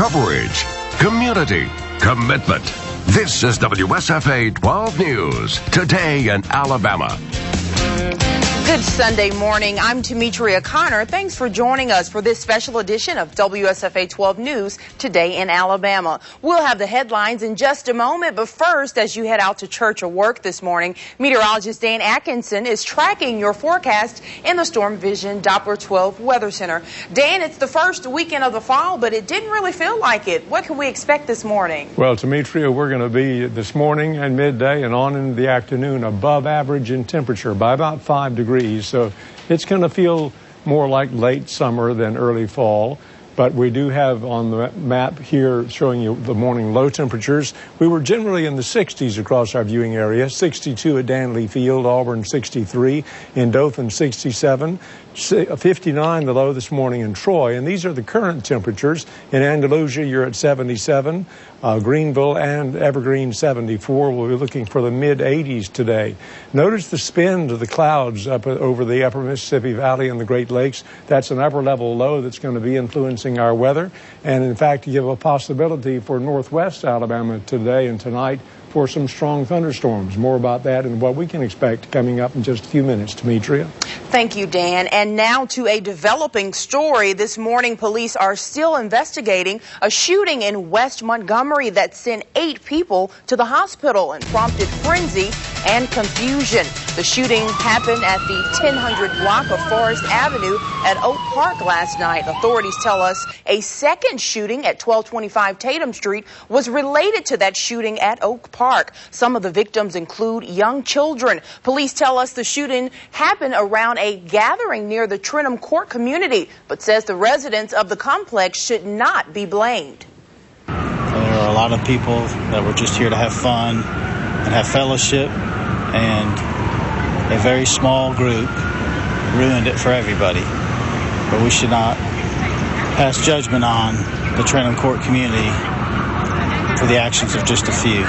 coverage, community, commitment. This is WSFA 12 News, Today in Alabama. Good Sunday morning. I'm Tametria Conner. Thanks for joining us for this special edition of WSFA 12 News, Today in Alabama. We'll have the headlines in just a moment, but first, as you head out to church or work this morning, meteorologist Dan Atkinson is tracking your forecast in the Storm Vision Doppler 12 Weather Center. Dan, it's the first weekend of the fall, but it didn't really feel like it. What can we expect this morning? Well, Tametria, we're going to be this morning and midday and on into the afternoon above average in temperature by about 5 degrees. So it's going to feel more like late summer than early fall. But we do have on the map here showing you the morning low temperatures. We were generally in the 60s across our viewing area. 62 at Danley Field, Auburn 63, in Dothan 67, 59 the low this morning in Troy. And these are the current temperatures. In Andalusia, you're at 77. Greenville and Evergreen 74. We'll be looking for the mid-80s today. Notice the spin of the clouds up over the upper Mississippi Valley and the Great Lakes. That's an upper level low that's going to be influencing our weather, and in fact give a possibility for northwest Alabama today and tonight for some strong thunderstorms. More about that and what we can expect coming up in just a few minutes. Tametria. Thank you, Dan. And now to a developing story. This morning, police are still investigating a shooting in West Montgomery that sent 8 people to the hospital and prompted frenzy and confusion. The shooting happened at the 1000 block of Forest Avenue at Oak Park last night. Authorities tell us a second shooting at 1225 Tatum Street was related to that shooting at Oak Park. Some of the victims include young children. Police tell us the shooting happened around a gathering near the Trenum Court community, but says the residents of the complex should not be blamed. There are a lot of people that were just here to have fun and have fellowship, and a very small group ruined it for everybody. But we should not pass judgment on the Trenum Court community for the actions of just a few.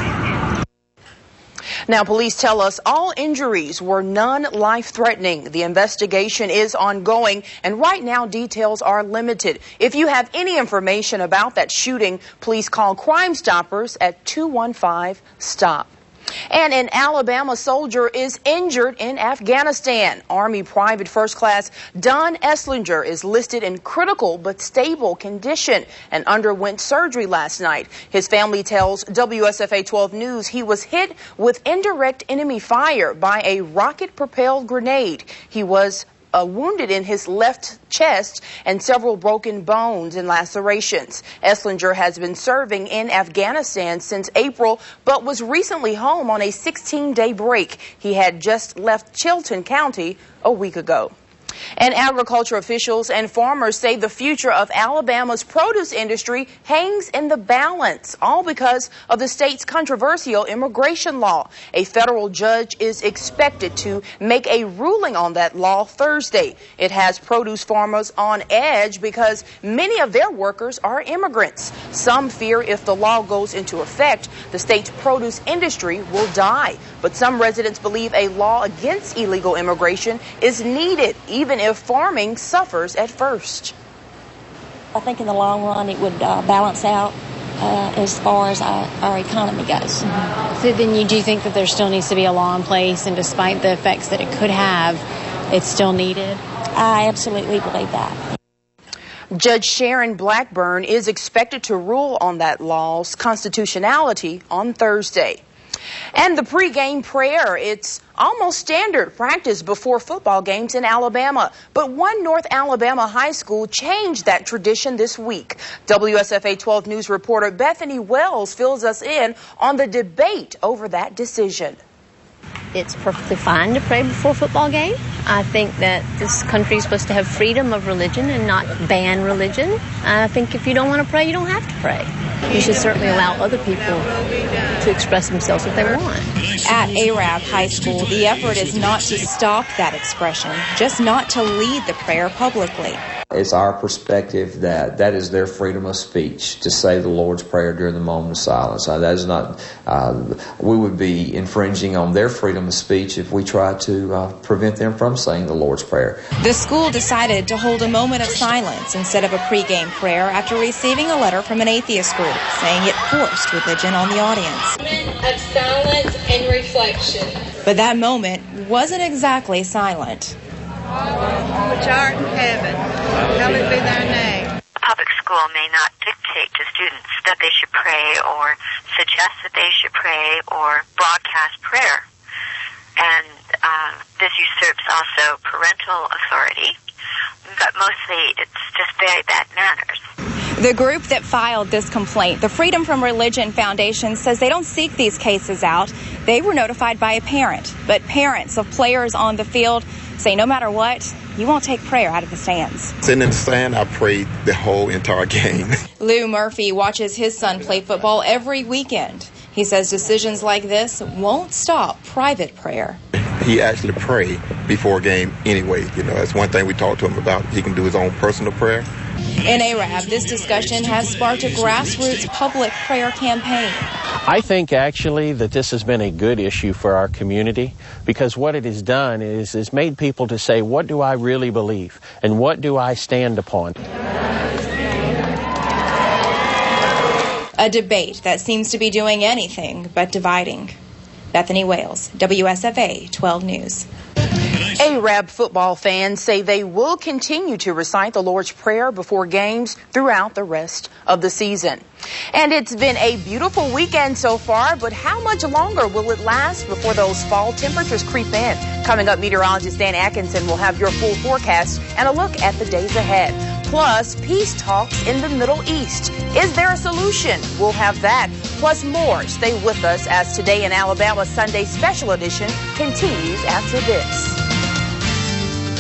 Now, police tell us all injuries were non-life-threatening. The investigation is ongoing, and right now details are limited. If you have any information about that shooting, please call Crime Stoppers at 215-STOP. And an Alabama soldier is injured in Afghanistan. Army Private First Class Don Esslinger is listed in critical but stable condition and underwent surgery last night. His family tells WSFA 12 News he was hit with indirect enemy fire by a rocket-propelled grenade. He was wounded in his left chest and several broken bones and lacerations. Esslinger has been serving in Afghanistan since April, but was recently home on a 16-day break. He had just left Chilton County a week ago. And agriculture officials and farmers say the future of Alabama's produce industry hangs in the balance, all because of the state's controversial immigration law. A federal judge is expected to make a ruling on that law Thursday. It has produce farmers on edge because many of their workers are immigrants. Some fear if the law goes into effect, the state's produce industry will die. But some residents believe a law against illegal immigration is needed, even if farming suffers at first. I think in the long run it would balance out as far as our economy goes. So then do you think that there still needs to be a law in place, and despite the effects that it could have, it's still needed? I absolutely believe that. Judge Sharon Blackburn is expected to rule on that law's constitutionality on Thursday. And the pregame prayer, it's almost standard practice before football games in Alabama. But one North Alabama high school changed that tradition this week. WSFA 12 News reporter Bethany Wells fills us in on the debate over that decision. It's perfectly fine to pray before a football game. I think that this country is supposed to have freedom of religion and not ban religion. I think if you don't want to pray, you don't have to pray. You should certainly allow other people to express themselves if they want. At Arab High School, the effort is not to stop that expression, just not to lead the prayer publicly. It's our perspective that that is their freedom of speech to say the Lord's Prayer during the moment of silence. That is not, we would be infringing on their freedom of speech if we tried to prevent them from saying the Lord's Prayer. The school decided to hold a moment of silence instead of a pregame prayer after receiving a letter from an atheist group saying it forced religion on the audience. Moment of silence and reflection. But that moment wasn't exactly silent. Which art in heaven, hallowed be thy name. A public school may not dictate to students that they should pray or suggest that they should pray or broadcast prayer. And this usurps also parental authority, but mostly it's just very bad manners. The group that filed this complaint, the Freedom from Religion Foundation, says they don't seek these cases out. They were notified by a parent, but parents of players on the field say no matter what, you won't take prayer out of the stands. Sitting in the stand, I prayed the whole entire game. Lou Murphy watches his son play football every weekend. He says decisions like this won't stop private prayer. He actually prayed before a game anyway. That's one thing we talked to him about. He can do his own personal prayer. In Arab, this discussion has sparked a grassroots public prayer campaign. I think actually that this has been a good issue for our community because what it has done is made people to say, what do I really believe and what do I stand upon? A debate that seems to be doing anything but dividing. Bethany Wales, WSFA 12 News. Arab football fans say they will continue to recite the Lord's Prayer before games throughout the rest of the season. And it's been a beautiful weekend so far, but how much longer will it last before those fall temperatures creep in? Coming up, meteorologist Dan Atkinson will have your full forecast and a look at the days ahead. Plus, peace talks in the Middle East. Is there a solution? We'll have that, plus more. Stay with us as Today in Alabama Sunday Special Edition continues after this.